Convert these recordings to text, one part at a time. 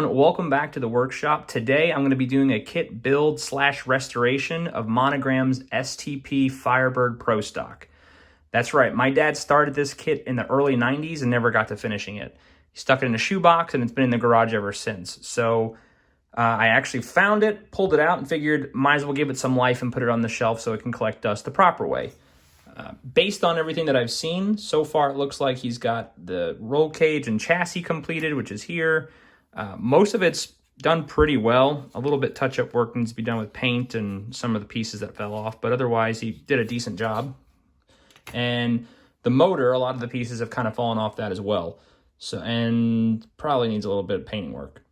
everyone, welcome back to the workshop. Today I'm going to be doing a kit build / restoration of Monogram's STP Firebird Pro Stock. That's right, my dad started this kit in the early 90s and never got to finishing it. He stuck it in a shoebox and it's been in the garage ever since. So I actually found it, pulled it out, and figured might as well give it some life and put it on the shelf so it can collect dust the proper way. Based on everything that I've seen, so far it looks like he's got the roll cage and chassis completed, which is here. Most of it's done pretty well. A little bit touch-up work needs to be done with paint and some of the pieces that fell off, but otherwise he did a decent job. And the motor, a lot of the pieces have kind of fallen off that as well. So, and probably needs a little bit of painting work.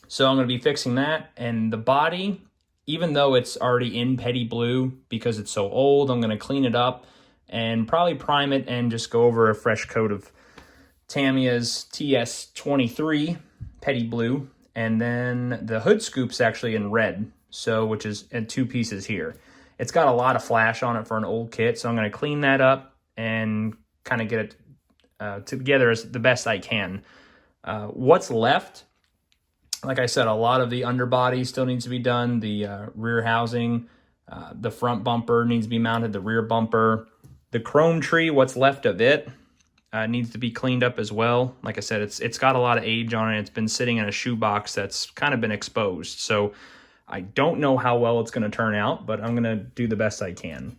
So I'm going to be fixing that. And the body, even though it's already in petty blue because it's so old, I'm going to clean it up and probably prime it and just go over a fresh coat of Tamiya's TS23 petty blue. And then the hood scoop's actually in red, so which is in 2 pieces here. It's got a lot of flash on it for an old kit, so I'm going to clean that up and kind of get it together as the best I can. What's left? Like I said, a lot of the underbody still needs to be done. The rear housing, the front bumper needs to be mounted, the rear bumper. The chrome tree, what's left of it, needs to be cleaned up as well. Like I said, it's got a lot of age on it. It's been sitting in a shoebox that's kind of been exposed. So I don't know how well it's going to turn out, but I'm going to do the best I can.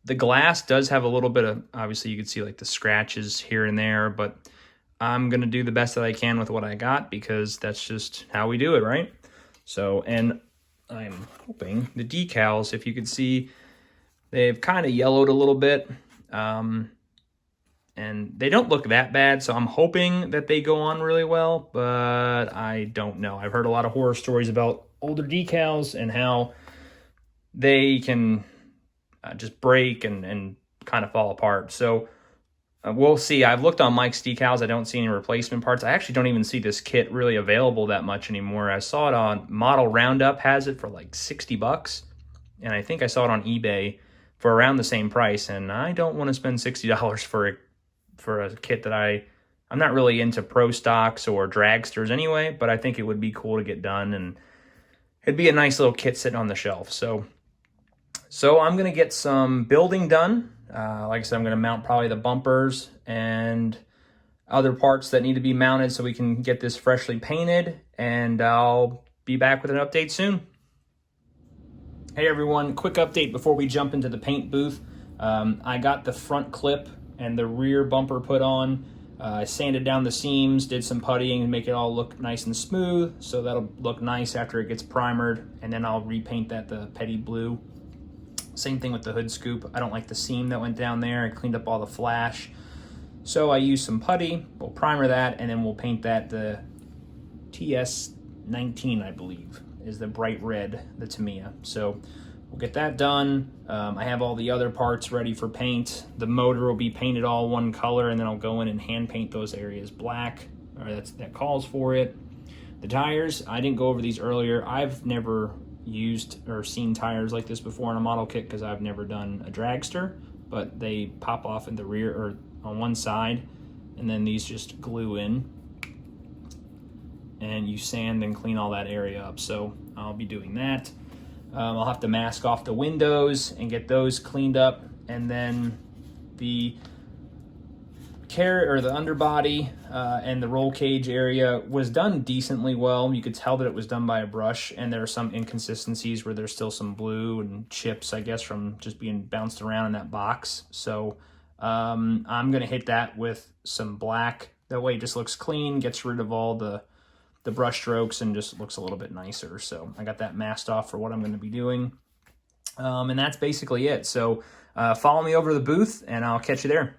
The glass does have a little bit of, obviously you can see like the scratches here and there, but I'm going to do the best that I can with what I got because that's just how we do it, right? So, and I'm hoping the decals, if you can see, they've kind of yellowed a little bit. And they don't look that bad, so I'm hoping that they go on really well, but I don't know. I've heard a lot of horror stories about older decals and how they can just break and kind of fall apart. So we'll see. I've looked on Mike's decals. I don't see any replacement parts. I actually don't even see this kit really available that much anymore. I saw it on Model Roundup, has it for like 60 bucks. And I think I saw it on eBay for around the same price. And I don't want to spend $60 for a kit that I'm not really into pro stocks or dragsters anyway, but I think it would be cool to get done. And it'd be a nice little kit sitting on the shelf. So I'm going to get some building done. Like I said, I'm going to mount probably the bumpers and other parts that need to be mounted so we can get this freshly painted, and I'll be back with an update soon. Hey everyone, quick update before we jump into the paint booth. I got the front clip and the rear bumper put on. I sanded down the seams, did some puttying to make it all look nice and smooth, so that'll look nice after it gets primered, and then I'll repaint that the petty blue. Same thing with the hood scoop. I don't like the seam that went down there. I cleaned up all the flash. So I used some putty. We'll primer that, and then we'll paint that the TS19, I believe, is the bright red, the Tamiya. So we'll get that done. I have all the other parts ready for paint. The motor will be painted all one color, and then I'll go in and hand paint those areas black, or that calls for it. The tires, I didn't go over these earlier. I've never used or seen tires like this before in a model kit because I've never done a dragster, but they pop off in the rear or on one side, and then these just glue in, and you sand and clean all that area up. So I'll be doing that. I'll have to mask off the windows and get those cleaned up, and then the the underbody and the roll cage area was done decently well. You could tell that it was done by a brush, and there are some inconsistencies where there's still some blue and chips, I guess, from just being bounced around in that box. So I'm gonna hit that with some black. That way it just looks clean, gets rid of all the brush strokes, and just looks a little bit nicer. So I got that masked off for what I'm gonna be doing. And that's basically it. So follow me over to the booth and I'll catch you there.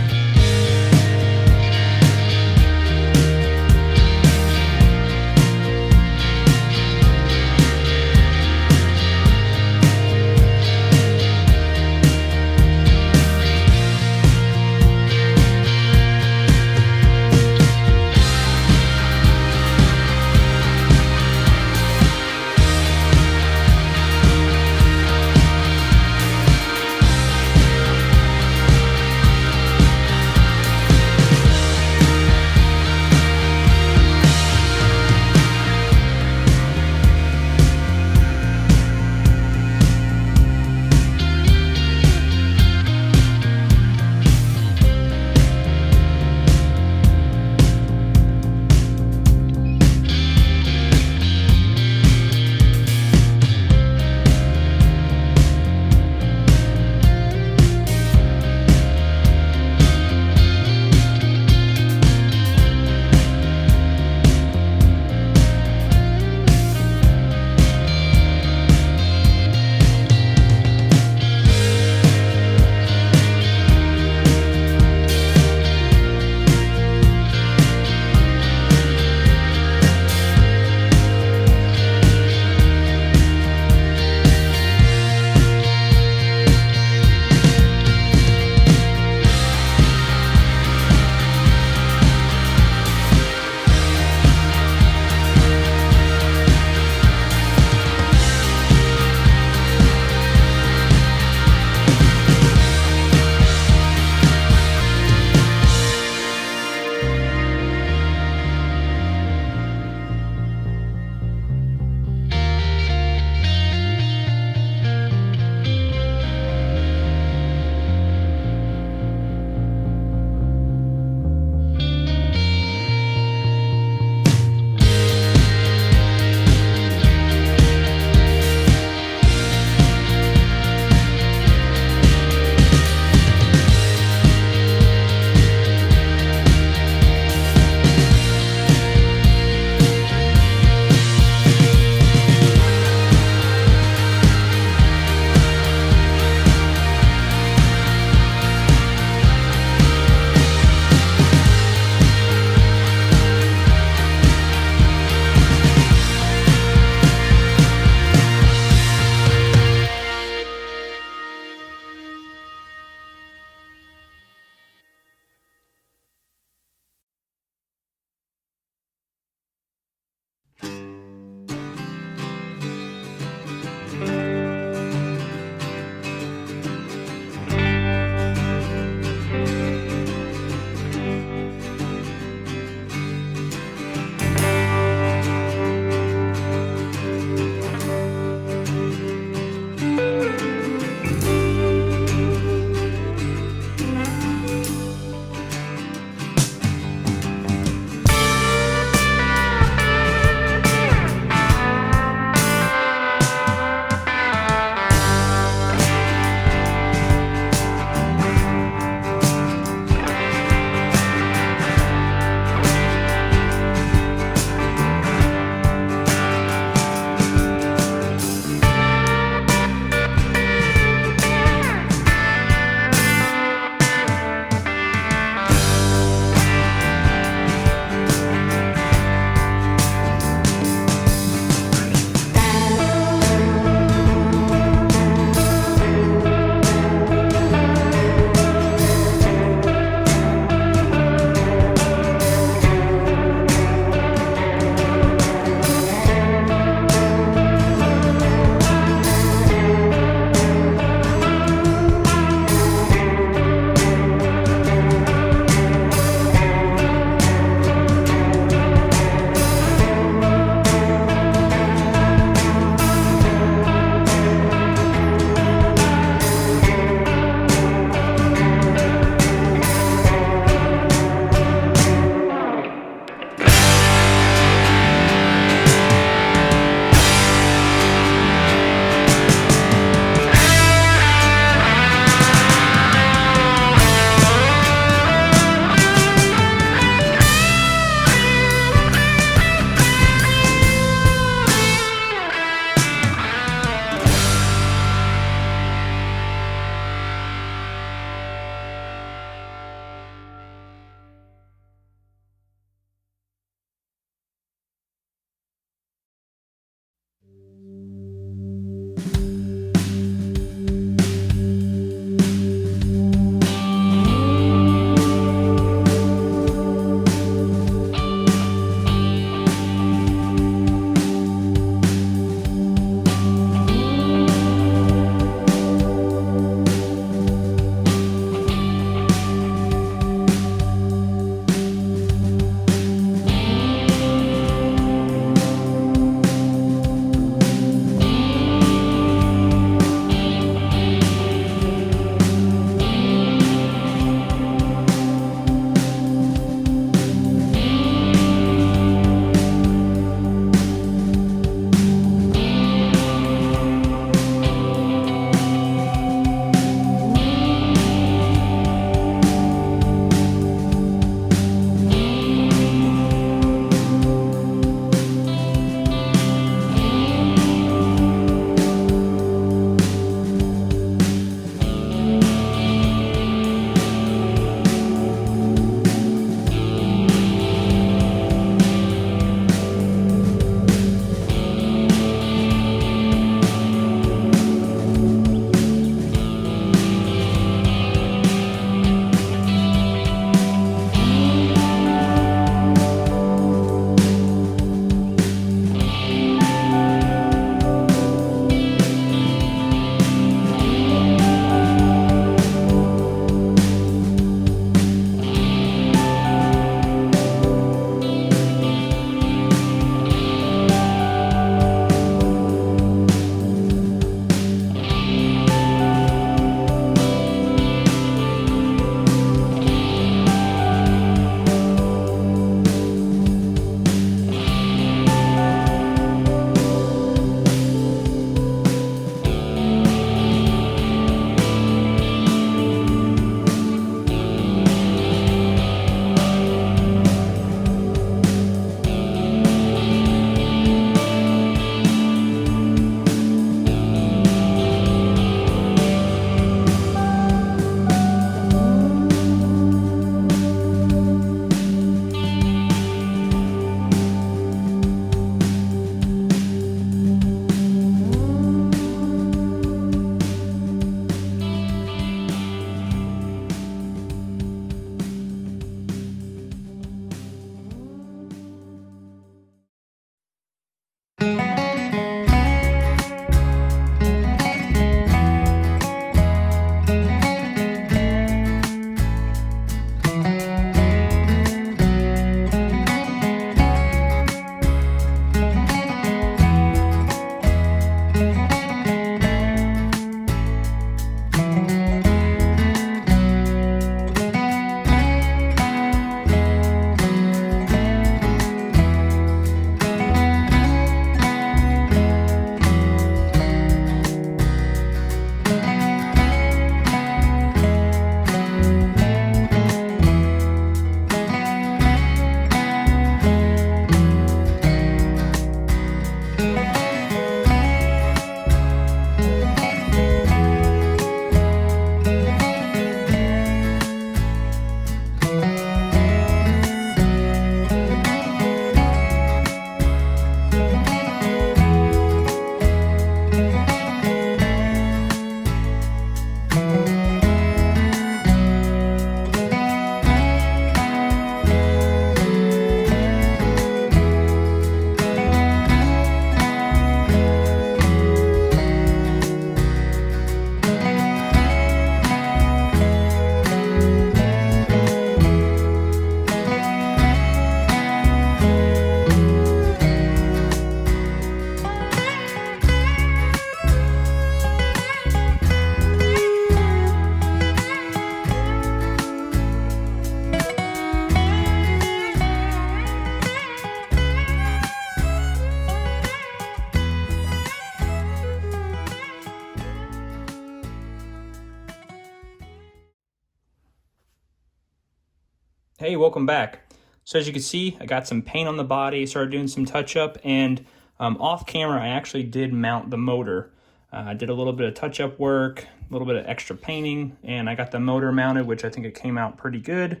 Hey, welcome back. So as you can see, I got some paint on the body, started doing some touch-up, and off camera I actually did mount the motor. I did a little bit of touch-up work, a little bit of extra painting, and I got the motor mounted, which I think it came out pretty good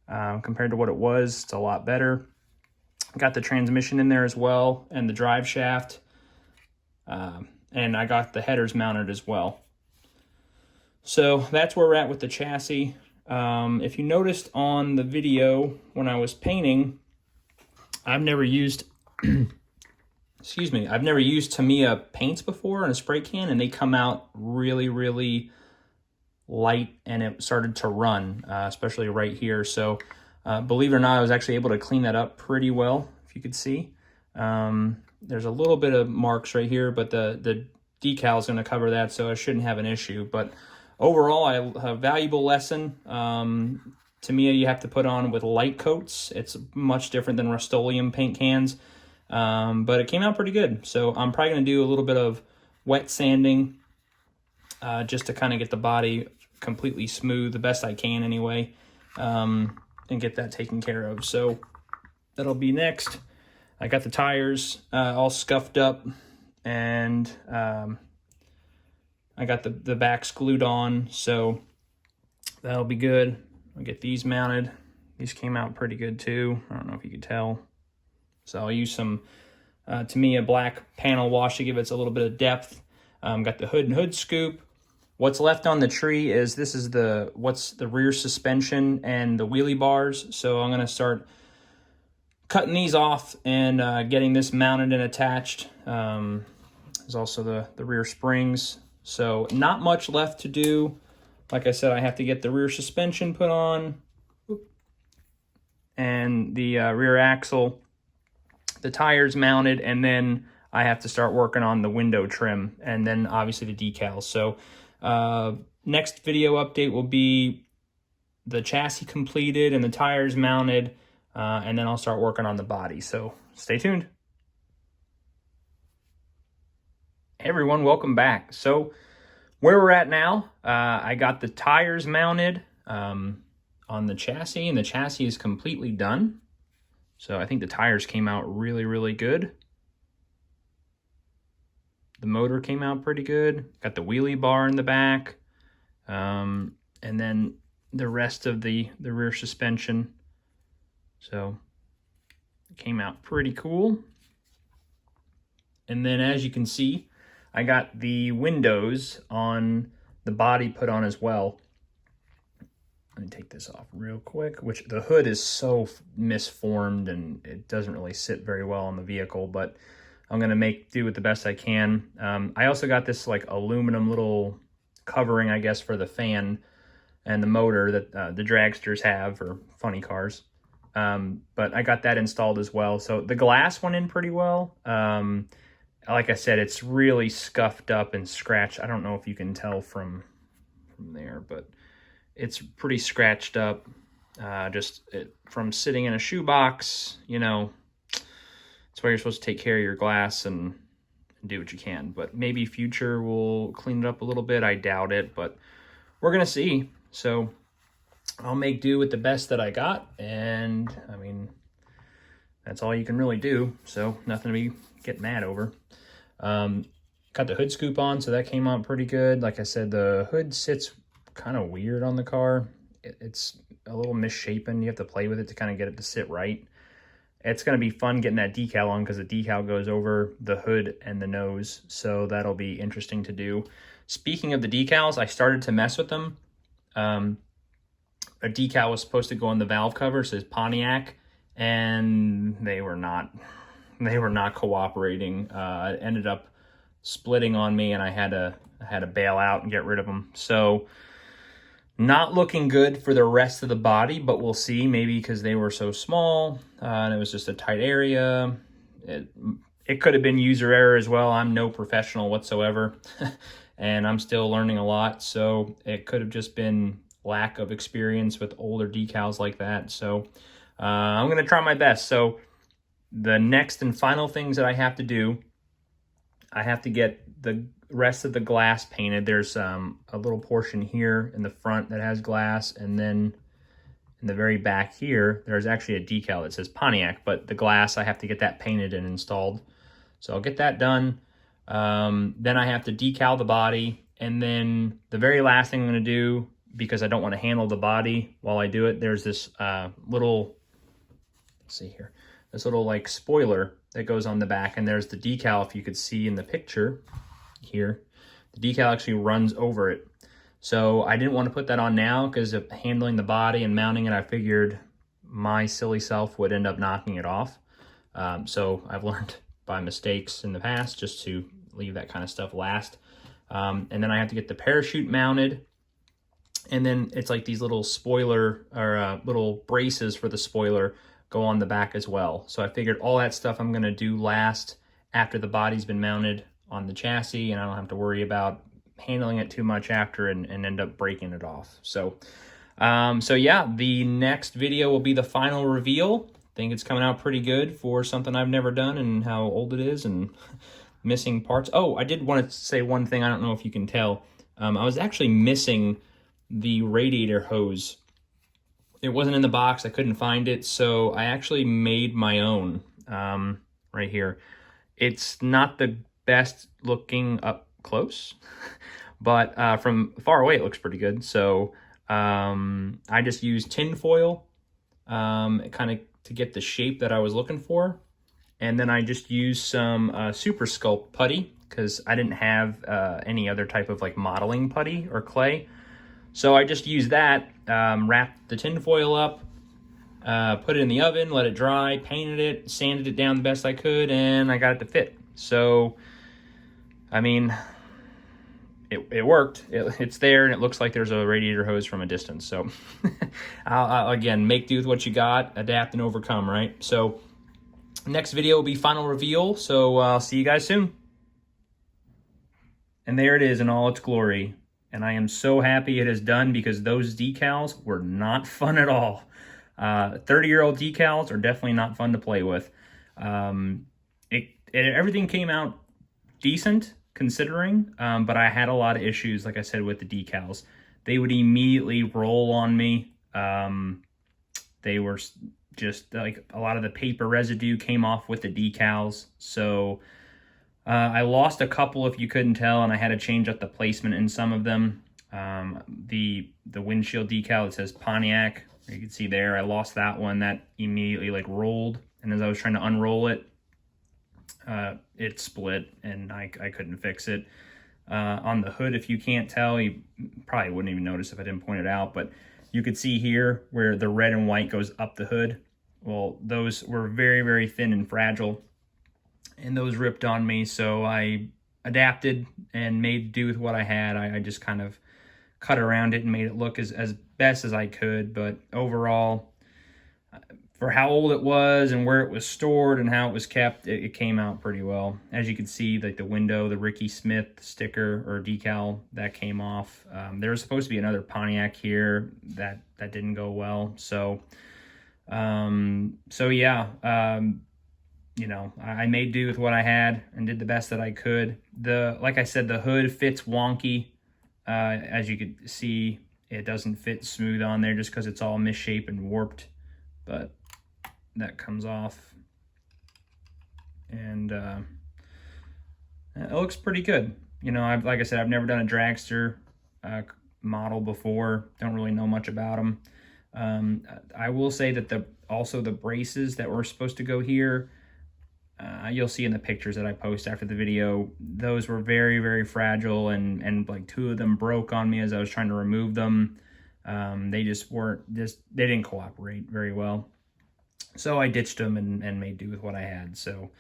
compared to what it was. It's a lot better. Got the transmission in there as well, and the drive shaft, and I got the headers mounted as well. So that's where we're at with the chassis. If you noticed on the video when I was painting, I've never used, excuse me, I've never used Tamiya paints before in a spray can, and they come out really, really light, and it started to run, especially right here. So believe it or not, I was actually able to clean that up pretty well, if you could see. There's a little bit of marks right here, but the decal is going to cover that, so I shouldn't have an issue. But overall, a valuable lesson. Tamiya you have to put on with light coats. It's much different than Rust-Oleum paint cans, but it came out pretty good. So I'm probably going to do a little bit of wet sanding just to kind of get the body completely smooth, the best I can anyway, and get that taken care of. So that'll be next. I got the tires all scuffed up, and I got the backs glued on, so that'll be good. I'll get these mounted. These came out pretty good too. I don't know if you could tell. So I'll use some Tamiya black panel wash to give it a little bit of depth. Got the hood and hood scoop. What's left on the tree is this is the rear suspension and the wheelie bars. So I'm gonna start cutting these off and getting this mounted and attached. There's also the rear springs. So not much left to do. Like I said, I have to get the rear suspension put on and the rear axle, the tires mounted, and then I have to start working on the window trim and then obviously the decals. So next video update will be the chassis completed and the tires mounted, and then I'll start working on the body. So stay tuned. Hey everyone, welcome back. So where we're at now, I got the tires mounted on the chassis, and the chassis is completely done. So I think the tires came out really, really good. The motor came out pretty good. Got the wheelie bar in the back, and then the rest of the rear suspension. So it came out pretty cool. And then as you can see, I got the windows on the body put on as well. Let me take this off real quick, which the hood is so misformed and it doesn't really sit very well on the vehicle, but I'm gonna make do with the best I can. I also got this like aluminum little covering, I guess, for the fan and the motor that the dragsters have for funny cars. But I got that installed as well. So the glass went in pretty well. Like I said, it's really scuffed up and scratched. I don't know if you can tell from there, but it's pretty scratched up. From sitting in a shoebox, you know, that's why you're supposed to take care of your glass and do what you can. But maybe future will clean it up a little bit. I doubt it, but we're going to see. So I'll make do with the best that I got. And I mean, that's all you can really do. So nothing to get mad over. Got the hood scoop on, so that came out pretty good. Like I said, the hood sits kind of weird on the car. It's a little misshapen. You have to play with it to kind of get it to sit right. It's going to be fun getting that decal on because the decal goes over the hood and the nose, so that'll be interesting to do. Speaking of the decals, I started to mess with them. A decal was supposed to go on the valve cover, it says Pontiac, and they were not cooperating. It ended up splitting on me, and I had to bail out and get rid of them. So not looking good for the rest of the body, but we'll see. Maybe because they were so small and it was just a tight area. It could have been user error as well. I'm no professional whatsoever, and I'm still learning a lot. So it could have just been lack of experience with older decals like that. So I'm going to try my best. So the next and final things that I have to do, I have to get the rest of the glass painted. There's a little portion here in the front that has glass, and then in the very back here, there's actually a decal that says Pontiac, but the glass, I have to get that painted and installed. So I'll get that done. Then I have to decal the body. And then the very last thing I'm going to do, because I don't want to handle the body while I do it, there's this little, let's see here, this little like spoiler that goes on the back. And there's the decal, if you could see in the picture here, the decal actually runs over it. So I didn't want to put that on now because of handling the body and mounting it. I figured my silly self would end up knocking it off. So I've learned by mistakes in the past just to leave that kind of stuff last. And then I have to get the parachute mounted. And then it's like these little spoiler or little braces for the spoiler go on the back as well. So I figured all that stuff I'm going to do last after the body's been mounted on the chassis, and I don't have to worry about handling it too much after and end up breaking it off. So yeah, the next video will be the final reveal. I think it's coming out pretty good for something I've never done and how old it is and missing parts. Oh, I did want to say one thing. I don't know if you can tell. I was actually missing the radiator hose. It wasn't in the box. I couldn't find it, so I actually made my own right here. It's not the best looking up close, but from far away it looks pretty good. So I just used tin foil kind of to get the shape that I was looking for, and then I just used some Super Sculpt putty because I didn't have any other type of like modeling putty or clay. So I just used that, wrapped the tin foil up, put it in the oven, let it dry, painted it, sanded it down the best I could, and I got it to fit. So I mean, it worked. It's there, and it looks like there's a radiator hose from a distance. So, I'll, again, make do with what you got, adapt and overcome, right? So, next video will be final reveal. So, I'll see you guys soon. And there it is in all its glory. And I am so happy it is done because those decals were not fun at all. 30-year-old decals are definitely not fun to play with. Everything came out decent considering, but I had a lot of issues, like I said, with the decals. They would immediately roll on me. They were just like a lot of the paper residue came off with the decals. So I lost a couple, if you couldn't tell, and I had to change up the placement in some of them. The windshield decal that says Pontiac, you can see there, I lost that one. That immediately like rolled, and as I was trying to unroll it, it split and I couldn't fix it. On the hood, if you can't tell, you probably wouldn't even notice if I didn't point it out, but you could see here where the red and white goes up the hood. Well, those were very, very thin and fragile, and those ripped on me, so I adapted and made do with what I had. I just kind of cut around it and made it look as best as I could, but overall, for how old it was and where it was stored and how it was kept, it came out pretty well. As you can see, like the window, the Ricky Smith sticker or decal, that came off. There was supposed to be another Pontiac here that didn't go well. So, yeah, you know, I made do with what I had and did the best that I could. Like I said, the hood fits wonky. As you could see, it doesn't fit smooth on there just because it's all misshapen and warped. But that comes off, and it looks pretty good. You know, like I said, I've never done a dragster model before. Don't really know much about them. I will say that also the braces that were supposed to go here, you'll see in the pictures that I post after the video, those were very, very fragile, and like 2 of them broke on me as I was trying to remove them. They didn't cooperate very well. So I ditched them and made do with what I had. So,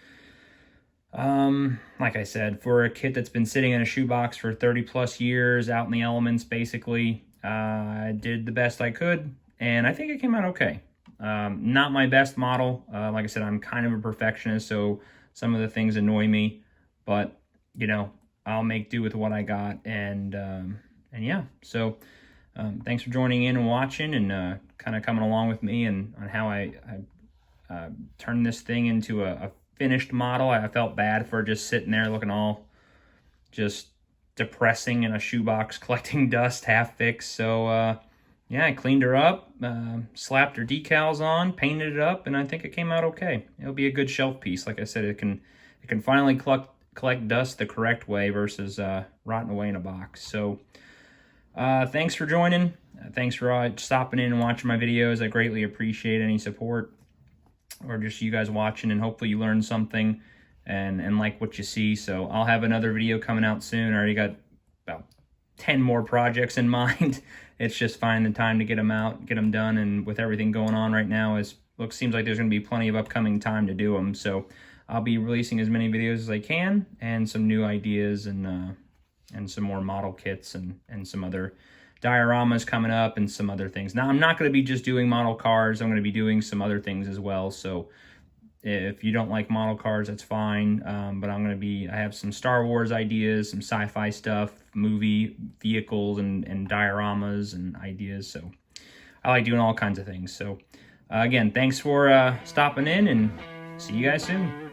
like I said, for a kit that's been sitting in a shoebox for 30 plus years, out in the elements, basically, I did the best I could, and I think it came out okay. Not my best model. Like I said, I'm kind of a perfectionist, so some of the things annoy me, but, you know, I'll make do with what I got, and yeah, so thanks for joining in and watching and kind of coming along with me and on how I turned this thing into a finished model. I felt bad for just sitting there looking all just depressing in a shoebox collecting dust half fixed. So yeah, I cleaned her up, slapped her decals on, painted it up, and I think it came out okay. It'll be a good shelf piece. Like I said, it can finally collect dust the correct way versus rotting away in a box. So thanks for joining. Thanks for stopping in and watching my videos. I greatly appreciate any support, or just you guys watching, and hopefully you learned something and like what you see. So I'll have another video coming out soon. I already got about 10 more projects in mind. It's just finding the time to get them out, get them done, and with everything going on right now, seems like there's going to be plenty of upcoming time to do them. So I'll be releasing as many videos as I can, and some new ideas, and some more model kits, and some other dioramas coming up, and some other things. Now, I'm not going to be just doing model cars. I'm going to be doing some other things as well. So if you don't like model cars, that's fine. But I have some Star Wars ideas, some sci-fi stuff, movie vehicles, and dioramas and ideas. So I like doing all kinds of things. So again, thanks for stopping in, and see you guys soon.